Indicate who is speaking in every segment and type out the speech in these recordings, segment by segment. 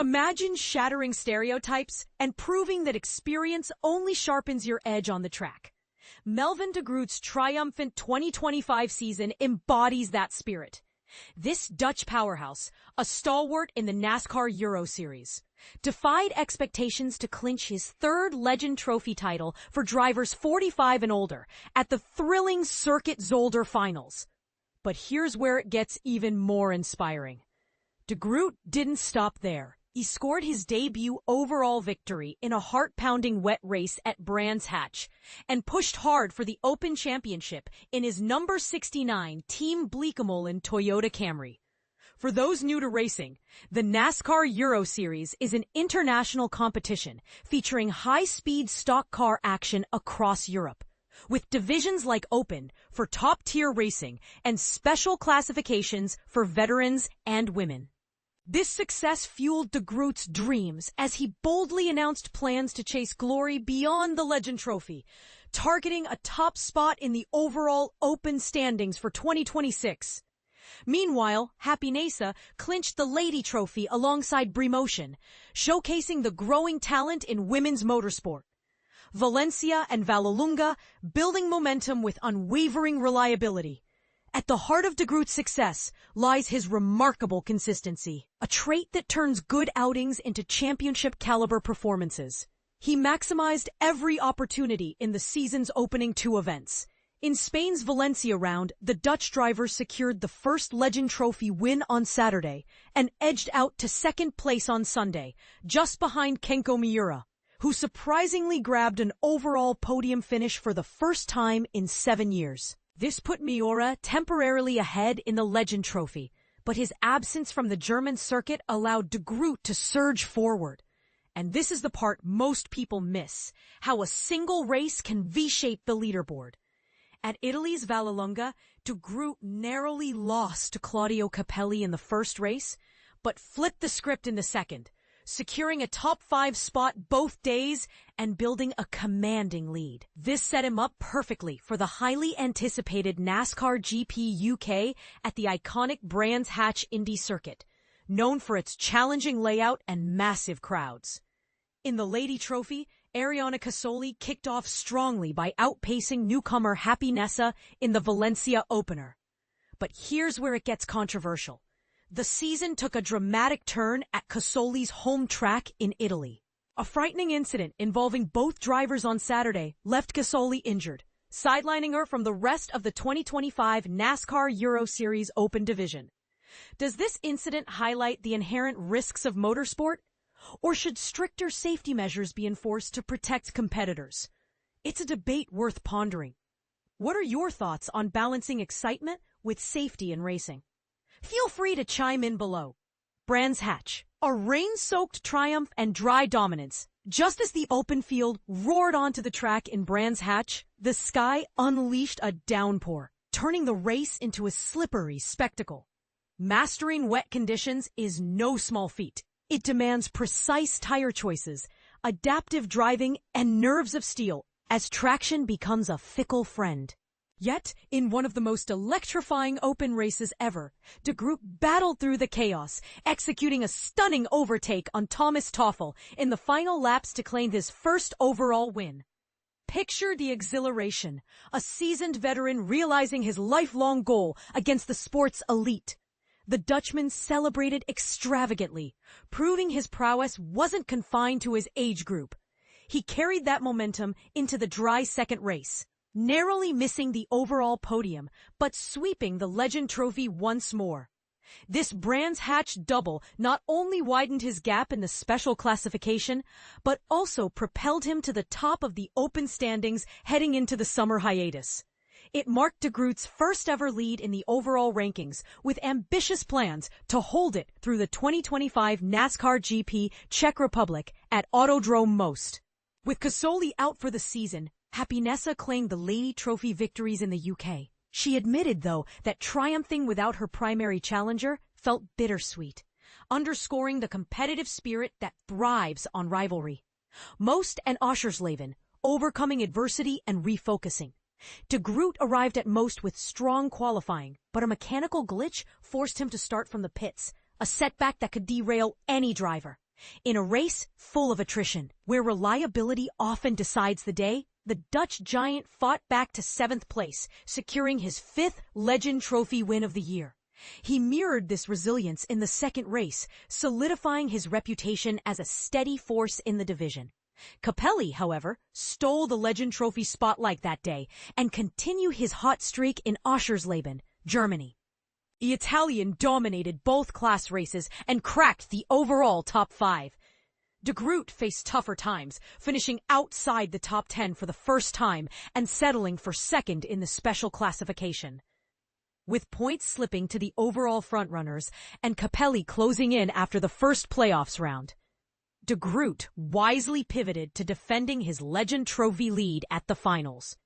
Speaker 1: Imagine shattering stereotypes and proving that experience only sharpens your edge on the track. Melvin de Groot's triumphant 2025 season embodies that spirit. This Dutch powerhouse, a stalwart in the NASCAR Euro Series, defied expectations to clinch his third Legend Trophy title for drivers 45 and older at the thrilling Circuit Zolder finals. But here's where it gets even more inspiring. De Groot didn't stop there. He scored his debut overall victory in a heart-pounding wet race at Brands Hatch and pushed hard for the Open Championship in his number 69 Team Bleekemolen Toyota Camry. For those new to racing, the NASCAR Euro Series is an international competition featuring high-speed stock car action across Europe, with divisions like Open for top-tier racing and special classifications for veterans and women. This success fueled de Groot's dreams as he boldly announced plans to chase glory beyond the Legend Trophy, targeting a top spot in the overall Open standings for 2026. Meanwhile, Happinessa clinched the Lady Trophy alongside Brimotion, showcasing the growing talent in women's motorsport. Valencia and Vallelunga building momentum with unwavering reliability. At the heart of de Groot's success lies his remarkable consistency, a trait that turns good outings into championship-caliber performances. He maximized every opportunity in the season's opening two events. In Spain's Valencia round, the Dutch driver secured the first Legend Trophy win on Saturday and edged out to second place on Sunday, just behind Kenko Miura, who surprisingly grabbed an overall podium finish for the first time in 7 years. This put Miura temporarily ahead in the Legend Trophy, but his absence from the German circuit allowed de Groot to surge forward. And this is the part most people miss, how a single race can V-shape the leaderboard. At Italy's Vallelunga, de Groot narrowly lost to Claudio Capelli in the first race, but flipped the script in the second, securing a top 5 spot both days and building a commanding lead. This set him up perfectly for the highly anticipated NASCAR GP UK at the iconic Brands Hatch Indy Circuit, known for its challenging layout and massive crowds. In the Lady Trophy, Arianna Casoli kicked off strongly by outpacing newcomer Happinessa in the Valencia opener. But here's where it gets controversial. The season took a dramatic turn at Casoli's home track in Italy. A frightening incident involving both drivers on Saturday left Casoli injured, sidelining her from the rest of the 2025 NASCAR Euro Series Open division. Does this incident highlight the inherent risks of motorsport? Or should stricter safety measures be enforced to protect competitors? It's a debate worth pondering. What are your thoughts on balancing excitement with safety in racing? Feel free to chime in below. Brands Hatch, a rain-soaked triumph and dry dominance. Just as the open field roared onto the track in Brands Hatch, the sky unleashed a downpour, turning the race into a slippery spectacle. Mastering wet conditions is no small feat. It demands precise tire choices, adaptive driving, and nerves of steel as traction becomes a fickle friend. Yet, in one of the most electrifying open races ever, de Groot battled through the chaos, executing a stunning overtake on Thomas Toffel in the final laps to claim his first overall win. Picture the exhilaration, a seasoned veteran realizing his lifelong goal against the sport's elite. The Dutchman celebrated extravagantly, proving his prowess wasn't confined to his age group. He carried that momentum into the dry second race, narrowly missing the overall podium, but sweeping the Legend Trophy once more. This Brands Hatch double not only widened his gap in the special classification, but also propelled him to the top of the Open standings heading into the summer hiatus. It marked de Groot's first ever lead in the overall rankings, with ambitious plans to hold it through the 2025 NASCAR GP Czech Republic at Autodrome Most. With Casoli out for the season, Happinessa claimed the Lady Trophy victories in the UK. She admitted, though, that triumphing without her primary challenger felt bittersweet, underscoring the competitive spirit that thrives on rivalry. Most and Oschersleben, overcoming adversity and refocusing. De Groot arrived at Most with strong qualifying, but a mechanical glitch forced him to start from the pits, a setback that could derail any driver. In a race full of attrition, where reliability often decides the day, the Dutch giant fought back to 7th place, securing his 5th Legend Trophy win of the year. He mirrored this resilience in the second race, solidifying his reputation as a steady force in the division. Capelli, however, stole the Legend Trophy spotlight that day and continued his hot streak in Oschersleben, Germany. The Italian dominated both class races and cracked the overall top 5. De Groot faced tougher times, finishing outside the top 10 for the first time and settling for second in the special classification. With points slipping to the overall frontrunners and Capelli closing in after the first playoffs round, De Groot wisely pivoted to defending his Legend Trophy lead at the finals.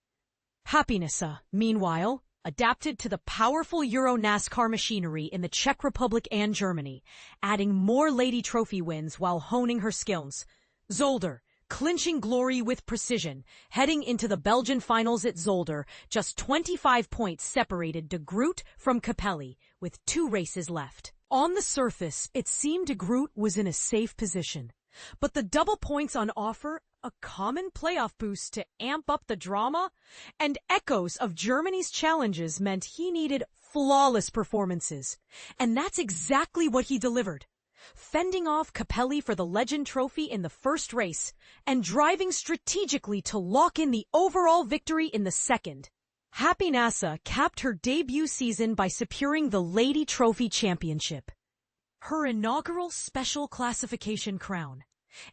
Speaker 1: Happinessa, meanwhile, adapted to the powerful Euro NASCAR machinery in the Czech Republic and Germany, adding more Lady Trophy wins while honing her skills. Zolder, clinching glory with precision, heading into the Belgian finals at Zolder, just 25 points separated De Groot from Capelli, with 2 races left. On the surface, it seemed De Groot was in a safe position. But the double points on offer, a common playoff boost to amp up the drama, and echoes of Germany's challenges meant he needed flawless performances. And that's exactly what he delivered. Fending off Capelli for the Legend Trophy in the first race, and driving strategically to lock in the overall victory in the second. Happinessa capped her debut season by securing the Lady Trophy Championship, her inaugural special classification crown.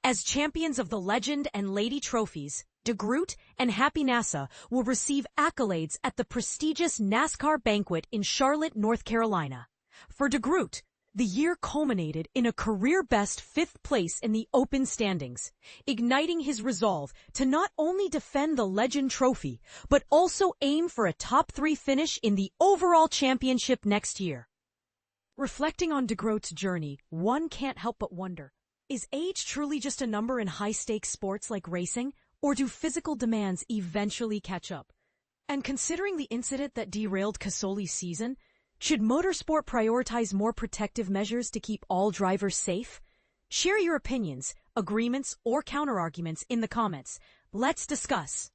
Speaker 1: As champions of the Legend and Lady Trophies, De Groot and Happinessa will receive accolades at the prestigious NASCAR banquet in Charlotte, North Carolina. For De Groot, the year culminated in a career-best 5th place in the open standings, igniting his resolve to not only defend the Legend Trophy, but also aim for a top 3 finish in the overall championship next year. Reflecting on De Groot's journey, one can't help but wonder, is age truly just a number in high-stakes sports like racing, or do physical demands eventually catch up? And considering the incident that derailed Casoli's season, should motorsport prioritize more protective measures to keep all drivers safe? Share your opinions, agreements, or counterarguments in the comments. Let's discuss.